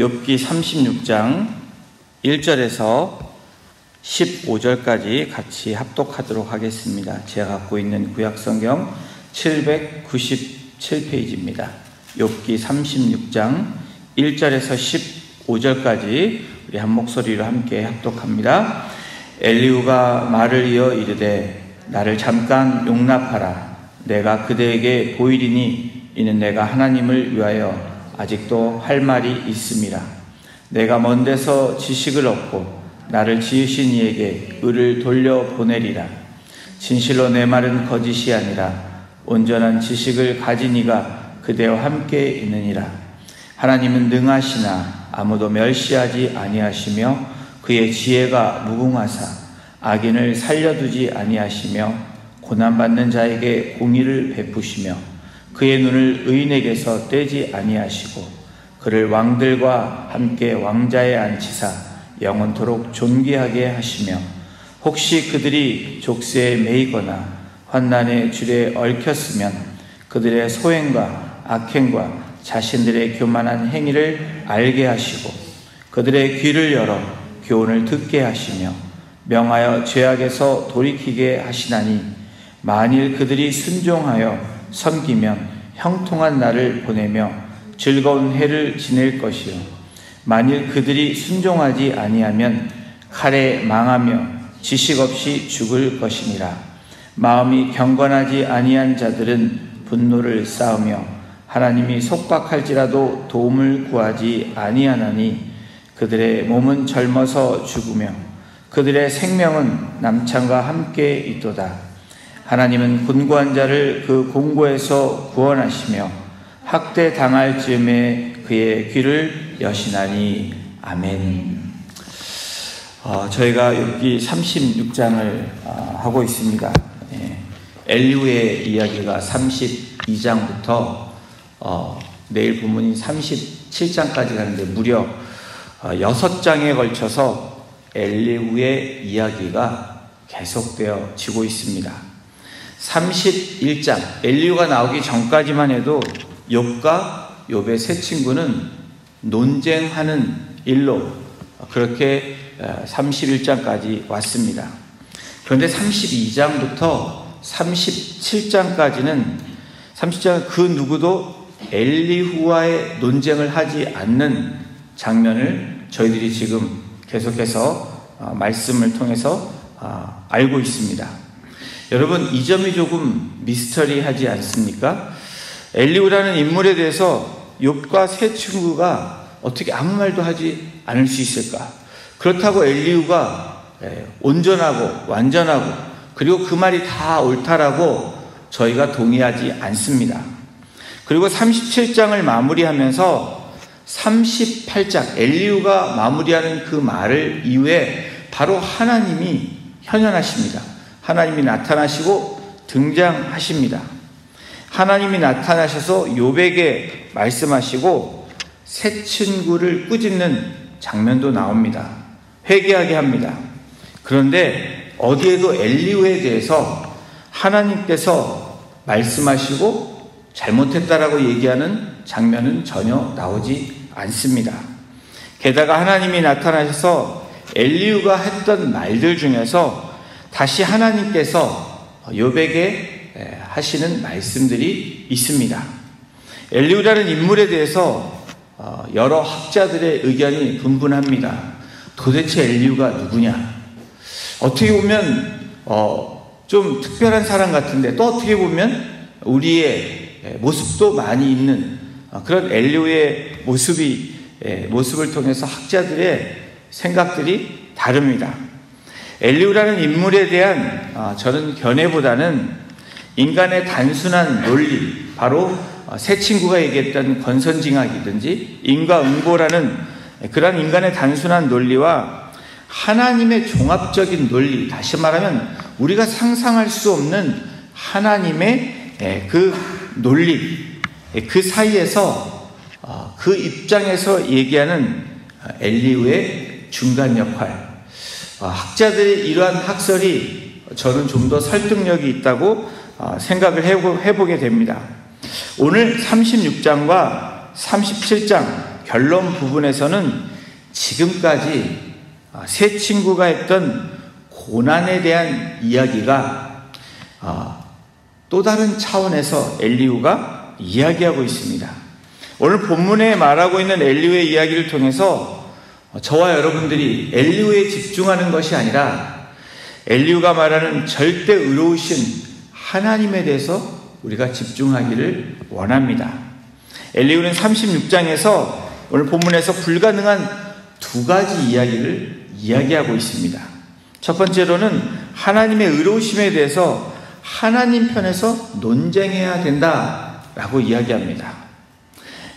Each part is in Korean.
욥기 36장 1절에서 15절까지 같이 합독하도록 하겠습니다. 제가 갖고 있는 구약성경 797페이지입니다. 욥기 36장 1절에서 15절까지 우리 한 목소리로 함께 합독합니다. 엘리후가 말을 이어 이르되 나를 잠깐 용납하라. 내가 그대에게 보이리니 이는 내가 하나님을 위하여 아직도 할 말이 있음이라. 내가 먼 데서 지식을 얻고 나를 지으신 이에게 의를 돌려보내리라. 진실로 내 말은 거짓이 아니라 온전한 지식을 가진 이가 그대와 함께 있느니라. 하나님은 능하시나 아무도 멸시하지 아니하시며 그의 지혜가 무궁하사 악인을 살려두지 아니하시며 고난받는 자에게 공의를 베푸시며 그의 눈을 의인에게서 떼지 아니하시고 그를 왕들과 함께 왕자에 앉히사 영원토록 존귀하게 하시며 혹시 그들이 족쇄에 매이거나 환난의 줄에 얽혔으면 그들의 소행과 악행과 자신들의 교만한 행위를 알게 하시고 그들의 귀를 열어 교훈을 듣게 하시며 명하여 죄악에서 돌이키게 하시나니 만일 그들이 순종하여 섬기면 형통한 날을 보내며 즐거운 해를 지낼 것이요 만일 그들이 순종하지 아니하면 칼에 망하며 지식 없이 죽을 것이니라. 마음이 경건하지 아니한 자들은 분노를 쌓으며 하나님이 속박할지라도 도움을 구하지 아니하나니 그들의 몸은 젊어서 죽으며 그들의 생명은 남창과 함께 있도다. 하나님은 곤고한 자를 그 공고에서 구원하시며 학대 당할 즈음에 그의 귀를 여시나니. 아멘. 저희가 여기 36장을 하고 있습니다. 엘리후의 이야기가 32장부터 내일 본문인 37장까지 가는데 무려 6장에 걸쳐서 엘리후의 이야기가 계속되어 지고 있습니다. 31장 엘리후가 나오기 전까지만 해도 욥과 욥의 세 친구는 논쟁하는 일로 그렇게 31장까지 왔습니다. 그런데 32장부터 37장까지는 30장은 그 누구도 엘리후와의 논쟁을 하지 않는 장면을 저희들이 지금 계속해서 말씀을 통해서 알고 있습니다. 여러분, 이 점이 조금 미스터리하지 않습니까? 엘리후라는 인물에 대해서 욥과 세 친구가 어떻게 아무 말도 하지 않을 수 있을까? 그렇다고 엘리후가 온전하고 완전하고 그리고 그 말이 다 옳다라고 저희가 동의하지 않습니다. 그리고 37장을 마무리하면서 38장 엘리후가 마무리하는 그 말을 이후에 바로 하나님이 현현하십니다. 하나님이 나타나시고 등장하십니다. 하나님이 나타나셔서 욥에게 말씀하시고 새 친구를 꾸짖는 장면도 나옵니다. 회개하게 합니다. 그런데 어디에도 엘리후에 대해서 하나님께서 말씀하시고 잘못했다라고 얘기하는 장면은 전혀 나오지 않습니다. 게다가 하나님이 나타나셔서 엘리후가 했던 말들 중에서 다시 하나님께서 욥에게 하시는 말씀들이 있습니다. 엘리후라는 인물에 대해서 여러 학자들의 의견이 분분합니다. 도대체 엘리후가 누구냐? 어떻게 보면 좀 특별한 사람 같은데 또 어떻게 보면 우리의 모습도 많이 있는 그런 엘리후의 모습을 통해서 학자들의 생각들이 다릅니다. 엘리후라는 인물에 대한 저는 견해보다는 인간의 단순한 논리, 바로 세 친구가 얘기했던 권선징악이든지 인과응보라는 그런 인간의 단순한 논리와 하나님의 종합적인 논리, 다시 말하면 우리가 상상할 수 없는 하나님의 그 논리, 그 사이에서 그 입장에서 얘기하는 엘리후의 중간 역할, 학자들의 이러한 학설이 저는 좀 더 설득력이 있다고 생각을 해보게 됩니다. 오늘 36장과 37장 결론 부분에서는 지금까지 세 친구가 했던 고난에 대한 이야기가 또 다른 차원에서 엘리후가 이야기하고 있습니다. 오늘 본문에 말하고 있는 엘리후의 이야기를 통해서 저와 여러분들이 엘리후에 집중하는 것이 아니라 엘리후가 말하는 절대 의로우신 하나님에 대해서 우리가 집중하기를 원합니다. 엘리후는 36장에서 오늘 본문에서 불가능한 두 가지 이야기를 이야기하고 있습니다. 첫 번째로는 하나님의 의로우심에 대해서 하나님 편에서 논쟁해야 된다라고 이야기합니다.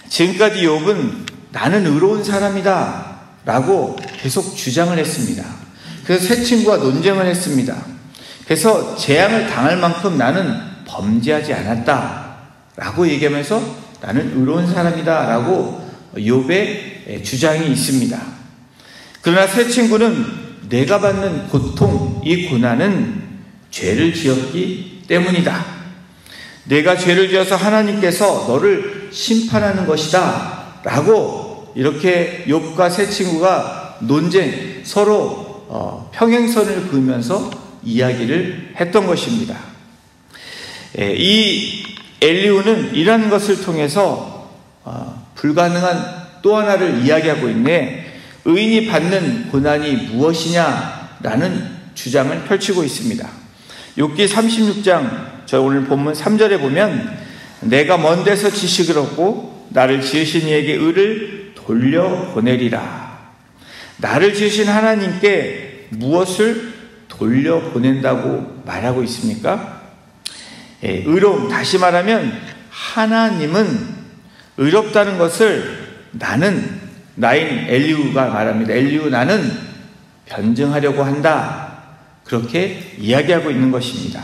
지금까지 욥은 나는 의로운 사람이다 라고 계속 주장을 했습니다. 그래서 세 친구와 논쟁을 했습니다. 그래서 재앙을 당할 만큼 나는 범죄하지 않았다 라고 얘기하면서 나는 의로운 사람이다 라고 욥의 주장이 있습니다. 그러나 세 친구는 내가 받는 고통, 이 고난은 죄를 지었기 때문이다. 내가 죄를 지어서 하나님께서 너를 심판하는 것이다 라고 이렇게 욥과 세 친구가 논쟁, 서로 평행선을 그으면서 이야기를 했던 것입니다. 이 엘리후는 이러한 것을 통해서 불가능한 또 하나를 이야기하고 있네. 의인이 받는 고난이 무엇이냐라는 주장을 펼치고 있습니다. 욥기 36장 저희 오늘 본문 3절에 보면 내가 먼 데서 지식을 얻고 나를 지으신 이에게 의를 돌려보내리라. 나를 지으신 하나님께 무엇을 돌려보낸다고 말하고 있습니까? 의로움, 다시 말하면 하나님은 의롭다는 것을 나인 엘리후가 말합니다. 엘리후 나는 변증하려고 한다. 그렇게 이야기하고 있는 것입니다.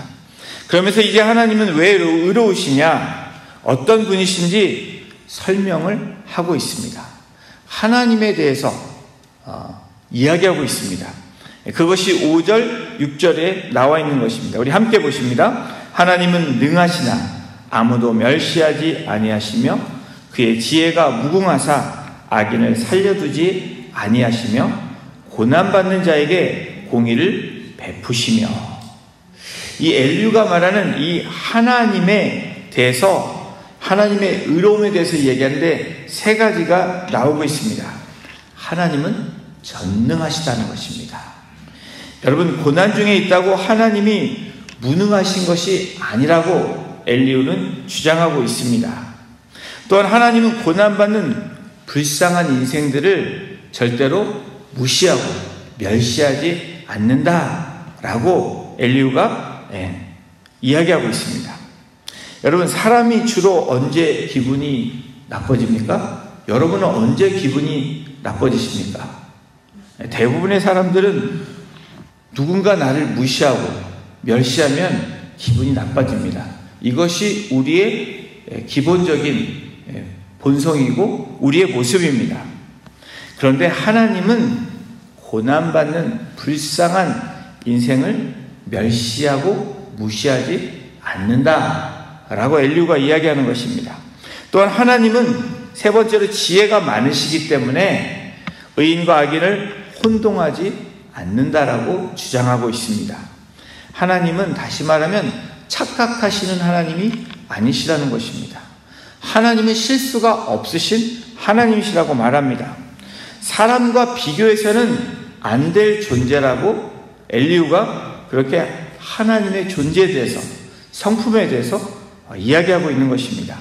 그러면서 이제 하나님은 왜 의로우시냐, 어떤 분이신지 설명을 하고 있습니다. 하나님에 대해서 이야기하고 있습니다. 그것이 5절, 6절에 나와 있는 것입니다. 우리 함께 보십니다. 하나님은 능하시나 아무도 멸시하지 아니하시며 그의 지혜가 무궁하사 악인을 살려두지 아니하시며 고난받는 자에게 공의를 베푸시며. 이 엘리후가 말하는 이 하나님에 대해서, 하나님의 의로움에 대해서 얘기하는데 세 가지가 나오고 있습니다. 하나님은 전능하시다는 것입니다. 여러분, 고난 중에 있다고 하나님이 무능하신 것이 아니라고 엘리후는 주장하고 있습니다. 또한 하나님은 고난받는 불쌍한 인생들을 절대로 무시하고 멸시하지 않는다라고 엘리후가 이야기하고 있습니다. 여러분, 사람이 주로 언제 기분이 나빠집니까? 여러분은 언제 기분이 나빠지십니까? 대부분의 사람들은 누군가 나를 무시하고 멸시하면 기분이 나빠집니다. 이것이 우리의 기본적인 본성이고 우리의 모습입니다. 그런데 하나님은 고난받는 불쌍한 인생을 멸시하고 무시하지 않는다라고 엘리후가 이야기하는 것입니다. 또한 하나님은 세 번째로 지혜가 많으시기 때문에 의인과 악인을 혼동하지 않는다라고 주장하고 있습니다. 하나님은 다시 말하면 착각하시는 하나님이 아니시라는 것입니다. 하나님은 실수가 없으신 하나님이시라고 말합니다. 사람과 비교해서는 안 될 존재라고 엘리후가 그렇게 하나님의 존재에 대해서, 성품에 대해서 이야기하고 있는 것입니다.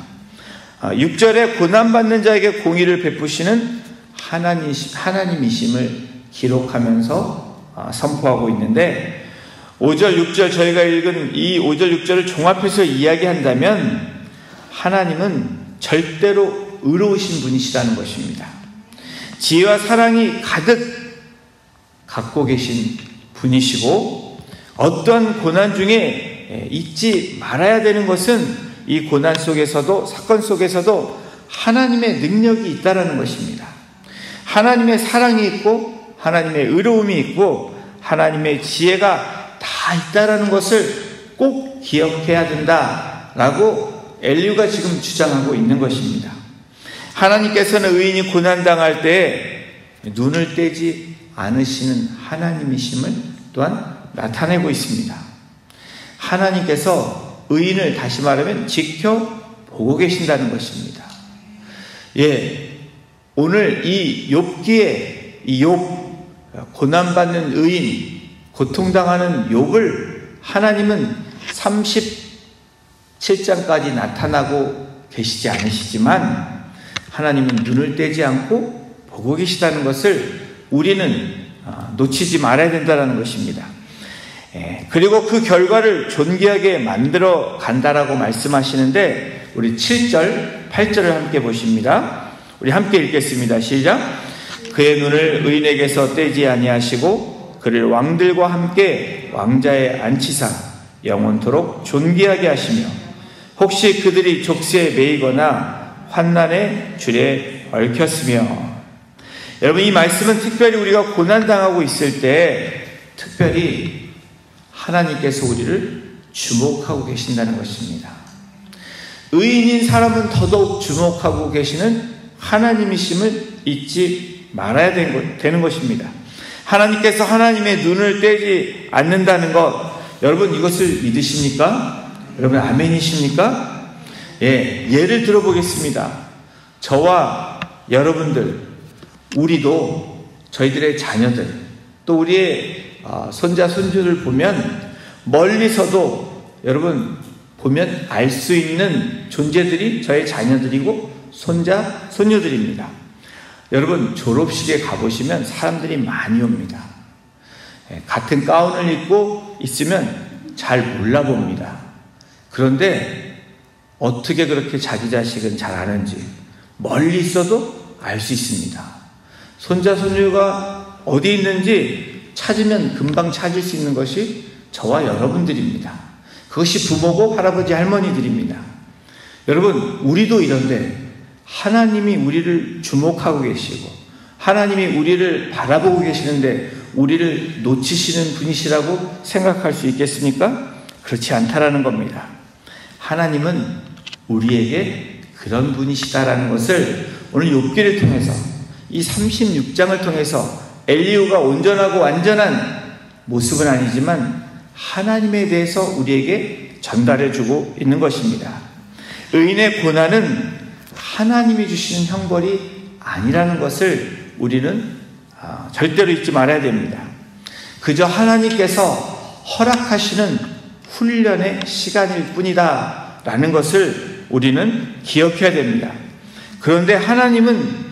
6절에 고난받는 자에게 공의를 베푸시는 하나님이심을 기록하면서 선포하고 있는데 5절, 6절 저희가 읽은 이 5절, 6절을 종합해서 이야기한다면 하나님은 절대로 의로우신 분이시라는 것입니다. 지혜와 사랑이 가득 갖고 계신 분이시고 어떠한 고난 중에 잊지 말아야 되는 것은 이 고난 속에서도, 사건 속에서도 하나님의 능력이 있다는 것입니다. 하나님의 사랑이 있고 하나님의 의로움이 있고 하나님의 지혜가 다 있다는 것을 꼭 기억해야 된다라고 엘리후가 지금 주장하고 있는 것입니다. 하나님께서는 의인이 고난당할 때 눈을 떼지 않으시는 하나님이심을 또한 나타내고 있습니다. 하나님께서 의인을 다시 말하면 지켜보고 계신다는 것입니다. 오늘 이 욥기에 이 욥, 고난받는 의인, 고통당하는 욥을 하나님은 37장까지 나타나고 계시지 않으시지만 하나님은 눈을 떼지 않고 보고 계시다는 것을 우리는 놓치지 말아야 된다는 것입니다. 그리고 그 결과를 존귀하게 만들어 간다라고 말씀하시는데 우리 7절, 8절을 함께 보십니다. 우리 함께 읽겠습니다. 시작. 그의 눈을 의인에게서 떼지 아니하시고 그를 왕들과 함께 왕자에 앉히사 영원토록 존귀하게 하시며 혹시 그들이 족쇄에 매이거나 환난의 줄에 얽혔으며. 여러분, 이 말씀은 특별히 우리가 고난당하고 있을 때 특별히 하나님께서 우리를 주목하고 계신다는 것입니다. 의인인 사람은 더더욱 주목하고 계시는 하나님이심을 잊지 말아야 되는 것입니다. 하나님께서 하나님의 눈을 떼지 않는다는 것, 여러분 이것을 믿으십니까? 여러분 아멘이십니까? 예를 들어보겠습니다. 저와 여러분들, 우리도 저희들의 자녀들, 또 우리의 손자, 손주를 보면 멀리서도 여러분 보면 알 수 있는 존재들이 저의 자녀들이고 손자, 손녀들입니다. 여러분 졸업식에 가보시면 사람들이 많이 옵니다. 같은 가운을 입고 있으면 잘 몰라봅니다. 그런데 어떻게 그렇게 자기 자식은 잘 아는지 멀리 있어도 알 수 있습니다. 손자, 손녀가 어디 있는지 찾으면 금방 찾을 수 있는 것이 저와 여러분들입니다. 그것이 부모고 할아버지, 할머니들입니다. 여러분, 우리도 이런데 하나님이 우리를 주목하고 계시고 하나님이 우리를 바라보고 계시는데 우리를 놓치시는 분이시라고 생각할 수 있겠습니까? 그렇지 않다라는 겁니다. 하나님은 우리에게 그런 분이시다라는 것을 오늘 욥기를 통해서 이 36장을 통해서 엘리후가 온전하고 완전한 모습은 아니지만 하나님에 대해서 우리에게 전달해주고 있는 것입니다. 의인의 고난은 하나님이 주시는 형벌이 아니라는 것을 우리는 절대로 잊지 말아야 됩니다. 그저 하나님께서 허락하시는 훈련의 시간일 뿐이다 라는 것을 우리는 기억해야 됩니다. 그런데 하나님은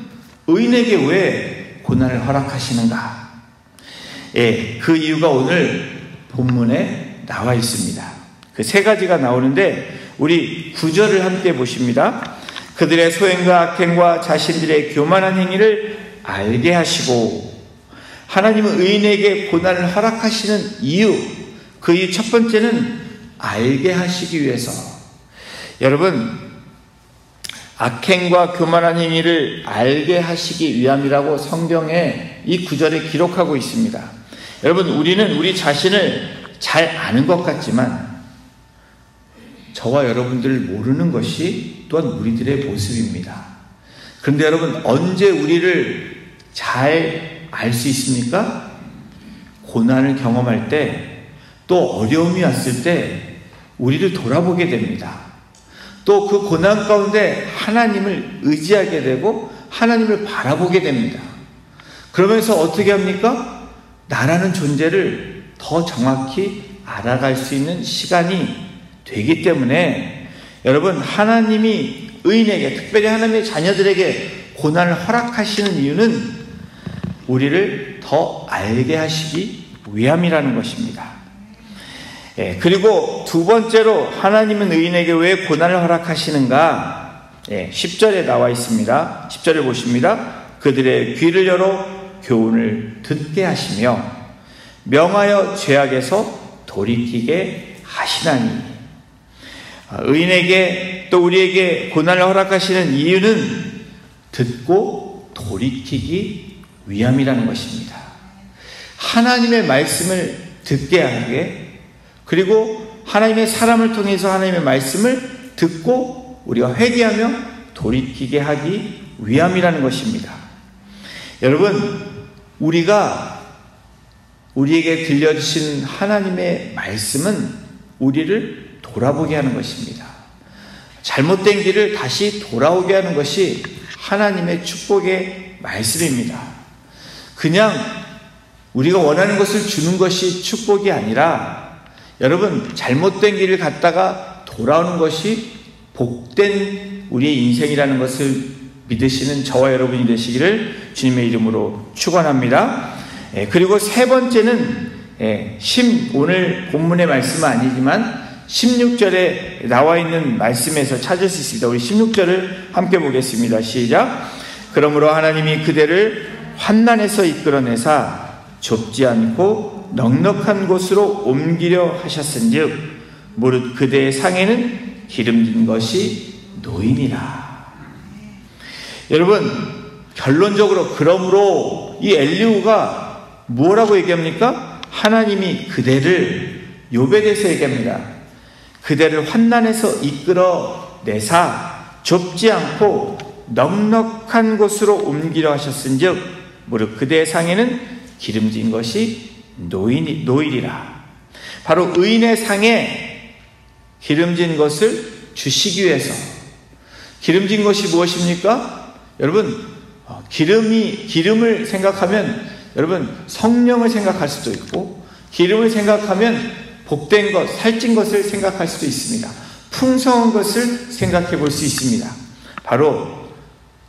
의인에게 왜 고난을 허락하시는가? 그 이유가 오늘 본문에 나와 있습니다. 그 세 가지가 나오는데 우리 9절을 함께 보십니다. 그들의 소행과 악행과 자신들의 교만한 행위를 알게 하시고. 하나님은 의인에게 고난을 허락하시는 이유, 그 이유 첫 번째는 알게 하시기 위해서. 여러분, 악행과 교만한 행위를 알게 하시기 위함이라고 성경에 이 구절에 기록하고 있습니다. 여러분, 우리는 우리 자신을 잘 아는 것 같지만 저와 여러분들을 모르는 것이 또한 우리들의 모습입니다. 그런데 여러분, 언제 우리를 잘 알 수 있습니까? 고난을 경험할 때, 또 어려움이 왔을 때 우리를 돌아보게 됩니다. 또 그 고난 가운데 하나님을 의지하게 되고 하나님을 바라보게 됩니다. 그러면서 어떻게 합니까? 나라는 존재를 더 정확히 알아갈 수 있는 시간이 되기 때문에 여러분, 하나님이 의인에게, 특별히 하나님의 자녀들에게 고난을 허락하시는 이유는 우리를 더 알게 하시기 위함이라는 것입니다. 그리고 두 번째로 하나님은 의인에게 왜 고난을 허락하시는가? 10절에 나와 있습니다. 10절을 보십니다. 그들의 귀를 열어 교훈을 듣게 하시며 명하여 죄악에서 돌이키게 하시나니. 의인에게 또 우리에게 고난을 허락하시는 이유는 듣고 돌이키기 위함이라는 것입니다. 하나님의 말씀을 듣게 하게, 그리고 하나님의 사람을 통해서 하나님의 말씀을 듣고 우리가 회개하며 돌이키게 하기 위함이라는 것입니다. 여러분, 우리에게 들려주신 하나님의 말씀은 우리를 돌아보게 하는 것입니다. 잘못된 길을 다시 돌아오게 하는 것이 하나님의 축복의 말씀입니다. 그냥 우리가 원하는 것을 주는 것이 축복이 아니라, 여러분, 잘못된 길을 갔다가 돌아오는 것이 복된 우리의 인생이라는 것을 믿으시는 저와 여러분이 되시기를 주님의 이름으로 축원합니다. 그리고 세 번째는 오늘 본문의 말씀은 아니지만 16절에 나와 있는 말씀에서 찾을 수 있습니다. 우리 16절을 함께 보겠습니다. 시작. 그러므로 하나님이 그대를 환난에서 이끌어내사 좁지 않고 넉넉한 곳으로 옮기려 하셨은즉 무릇 그대의 상에는 기름진 것이 노이니라. 여러분, 결론적으로 그러므로 이 엘리후가 뭐라고 얘기합니까? 하나님이 그대를, 욥에 대해서 얘기합니다. 그대를 환난에서 이끌어내사 좁지 않고 넉넉한 곳으로 옮기려 하셨은즉 무릇 그대의 상에는 기름진 것이 노이리라. 바로 의인의 상에 기름진 것을 주시기 위해서. 기름진 것이 무엇입니까? 여러분, 기름을 생각하면 여러분 성령을 생각할 수도 있고, 기름을 생각하면 복된 것, 살찐 것을 생각할 수도 있습니다. 풍성한 것을 생각해 볼 수 있습니다. 바로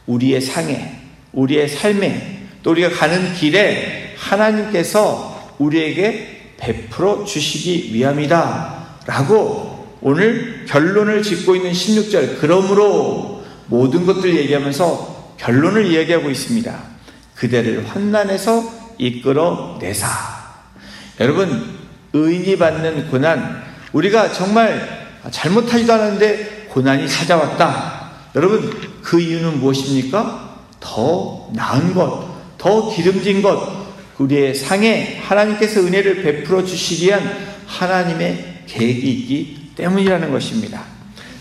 우리의 상에, 우리의 삶에, 또 우리가 가는 길에 하나님께서 우리에게 베풀어 주시기 위함이다 라고 오늘 결론을 짓고 있는 16절, 그러므로 모든 것들 얘기하면서 결론을 이야기하고 있습니다. 그대를 환난에서 이끌어내사. 여러분, 의인이 받는 고난, 우리가 정말 잘못하지도 않았는데 고난이 찾아왔다. 여러분, 그 이유는 무엇입니까? 더 나은 것, 더 기름진 것, 우리의 상에 하나님께서 은혜를 베풀어 주시기 위한 하나님의 계획이 있기 때문이라는 것입니다.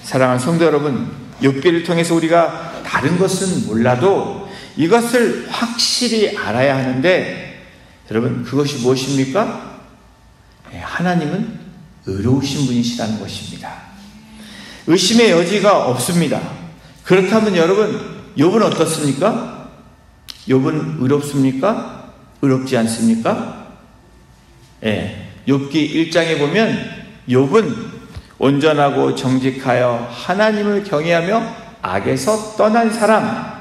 사랑하는 성도 여러분, 욥기를 통해서 우리가 다른 것은 몰라도 이것을 확실히 알아야 하는데, 여러분, 그것이 무엇입니까? 하나님은 의로우신 분이시라는 것입니다. 의심의 여지가 없습니다. 그렇다면 여러분, 욥은 어떻습니까? 욥은 의롭습니까? 의롭지 않습니까? 욥기 1장에 보면 욥은 온전하고 정직하여 하나님을 경외하며 악에서 떠난 사람.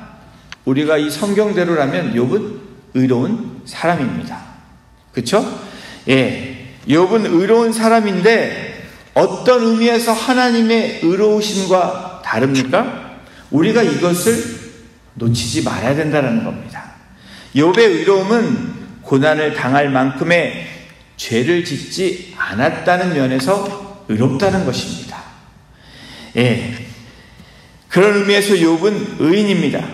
우리가 이 성경대로라면 욥은 의로운 사람입니다. 그렇죠? 욥은 의로운 사람인데 어떤 의미에서 하나님의 의로우심과 다릅니까? 우리가 이것을 놓치지 말아야 된다는 겁니다. 욥의 의로움은 고난을 당할 만큼의 죄를 짓지 않았다는 면에서 의롭다는 것입니다. 그런 의미에서 욥은 의인입니다.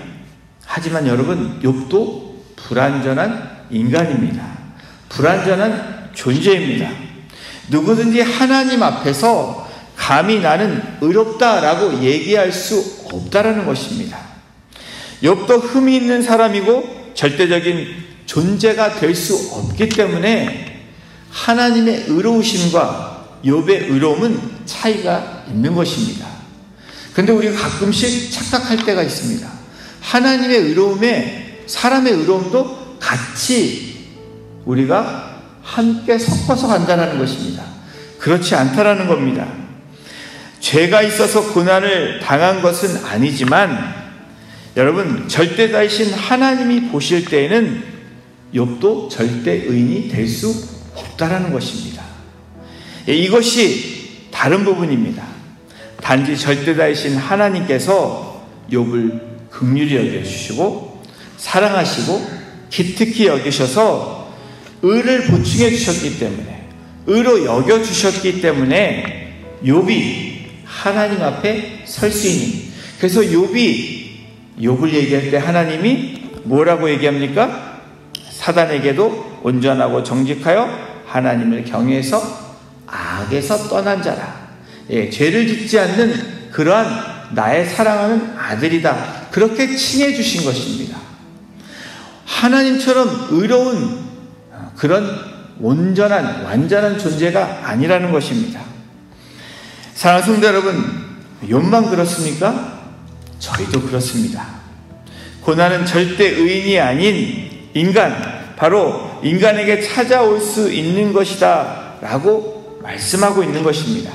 하지만 여러분, 욥도 불완전한 인간입니다. 불완전한 존재입니다. 누구든지 하나님 앞에서 감히 나는 의롭다라고 얘기할 수 없다라는 것입니다. 욥도 흠이 있는 사람이고 절대적인 존재가 될 수 없기 때문에 하나님의 의로우심과 욥의 의로움은 차이가 있는 것입니다. 그런데 우리가 가끔씩 착각할 때가 있습니다. 하나님의 의로움에 사람의 의로움도 같이 우리가 함께 섞어서 간다는 것입니다. 그렇지 않다라는 겁니다. 죄가 있어서 고난을 당한 것은 아니지만 여러분, 절대자이신 하나님이 보실 때에는 욥도 절대 의인이 될 수 없다라는 것입니다. 이것이 다른 부분입니다. 단지 절대자이신 하나님께서 욥을 긍휼히 여겨주시고 사랑하시고 기특히 여기셔서 의를 보충해 주셨기 때문에, 의로 여겨주셨기 때문에 욥이 하나님 앞에 설 수 있는, 그래서 욥을 얘기할 때 하나님이 뭐라고 얘기합니까? 사단에게도 온전하고 정직하여 하나님을 경외해서 악에서 떠난 자라. 죄를 짓지 않는 그러한 나의 사랑하는 아들이다 그렇게 칭해 주신 것입니다. 하나님처럼 의로운 그런 온전한 완전한 존재가 아니라는 것입니다. 사랑하는 성도 여러분, 욥만 그렇습니까? 저희도 그렇습니다. 고난은 절대 의인이 아닌 인간, 바로 인간에게 찾아올 수 있는 것이다 라고 말씀하고 있는 것입니다.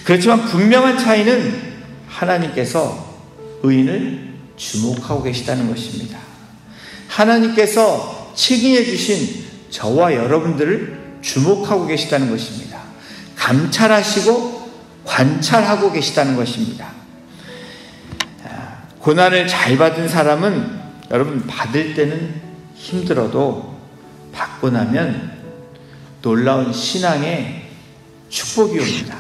그렇지만 분명한 차이는 하나님께서 의인을 주목하고 계시다는 것입니다. 하나님께서 칭의해 주신 저와 여러분들을 주목하고 계시다는 것입니다. 감찰하시고 관찰하고 계시다는 것입니다. 고난을 잘 받은 사람은 여러분 받을 때는 힘들어도 받고 나면 놀라운 신앙의 축복이 옵니다.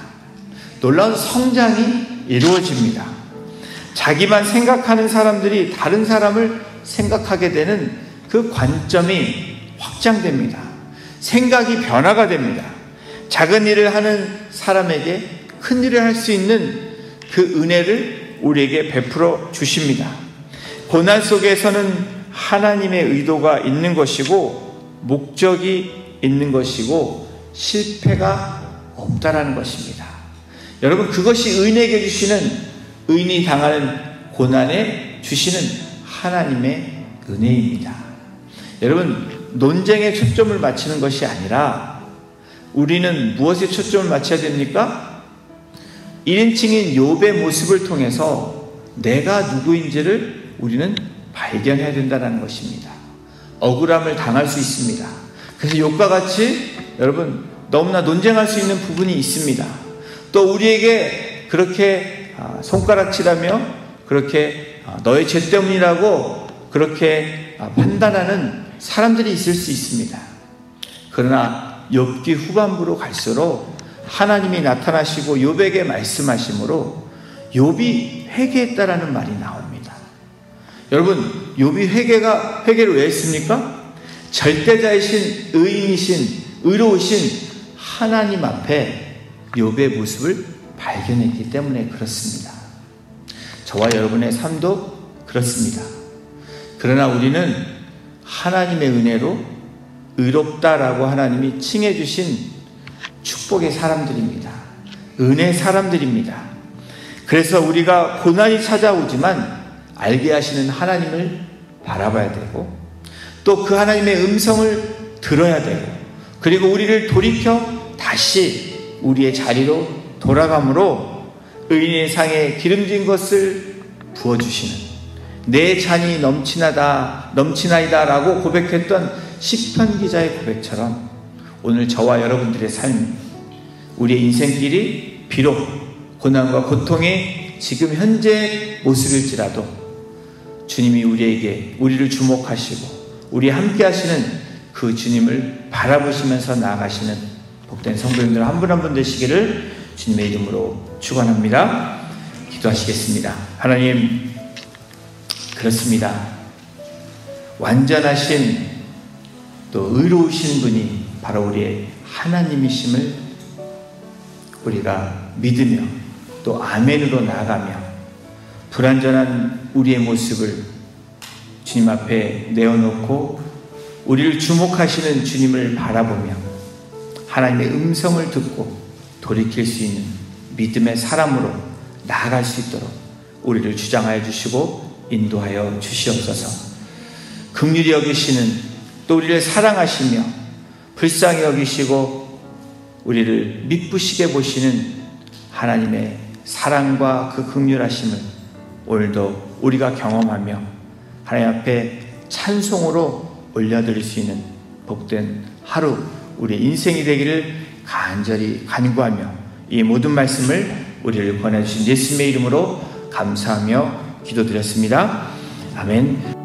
놀라운 성장이 이루어집니다. 자기만 생각하는 사람들이 다른 사람을 생각하게 되는 그 관점이 확장됩니다. 생각이 변화가 됩니다. 작은 일을 하는 사람에게 큰 일을 할 수 있는 그 은혜를 우리에게 베풀어 주십니다. 고난 속에서는 하나님의 의도가 있는 것이고 목적이 있는 것이고 실패가 없다라는 것입니다. 여러분, 그것이 의인에게 주시는, 의인이 당하는 고난에 주시는 하나님의 은혜입니다. 여러분, 논쟁에 초점을 맞추는 것이 아니라 우리는 무엇에 초점을 맞춰야 됩니까? 1인칭인 욥의 모습을 통해서 내가 누구인지를 우리는 발견해야 된다는 것입니다. 억울함을 당할 수 있습니다. 그래서 욥과 같이 여러분 너무나 논쟁할 수 있는 부분이 있습니다. 또 우리에게 그렇게 손가락질하며 그렇게 너의 죄 때문이라고 그렇게 판단하는 사람들이 있을 수 있습니다. 그러나 욥기 후반부로 갈수록 하나님이 나타나시고 욥에게 말씀하심으로 욥이 회개했다라는 말이 나옵니다. 여러분, 욥이 회개를 왜 했습니까? 절대자이신, 의인이신, 의로우신 하나님 앞에 욥의 모습을 발견했기 때문에 그렇습니다. 저와 여러분의 삶도 그렇습니다. 그러나 우리는 하나님의 은혜로 의롭다라고 하나님이 칭해 주신 축복의 사람들입니다. 은혜의 사람들입니다. 그래서 우리가 고난이 찾아오지만 알게 하시는 하나님을 바라봐야 되고 또 그 하나님의 음성을 들어야 되고 그리고 우리를 돌이켜 다시 우리의 자리로 돌아감으로 의인의 상에 기름진 것을 부어주시는 내 잔이 넘치나이다 라고 고백했던 시편 기자의 고백처럼 오늘 저와 여러분들의 삶, 우리의 인생길이 비록 고난과 고통의 지금 현재 모습일지라도 주님이 우리를 주목하시고 우리 함께 하시는 그 주님을 바라보시면서 나아가시는 복된 성도님들 한 분 한 분 되시기를 주님의 이름으로 축원합니다. 기도하시겠습니다. 하나님, 그렇습니다. 완전하신 또 의로우신 분이 바로 우리의 하나님이심을 우리가 믿으며 또 아멘으로 나아가며 불완전한 우리의 모습을 주님 앞에 내어놓고 우리를 주목하시는 주님을 바라보며 하나님의 음성을 듣고 돌이킬 수 있는 믿음의 사람으로 나아갈 수 있도록 우리를 주장하여 주시고 인도하여 주시옵소서. 긍휼히 여기시는 또 우리를 사랑하시며 불쌍히 여기시고 우리를 미쁘시게 보시는 하나님의 사랑과 그 긍휼하심을 오늘도 우리가 경험하며 하나님 앞에 찬송으로 올려드릴 수 있는 복된 하루 우리의 인생이 되기를 간절히 간구하며 이 모든 말씀을 우리를 권해주신 예수님의 이름으로 감사하며 기도드렸습니다. 아멘.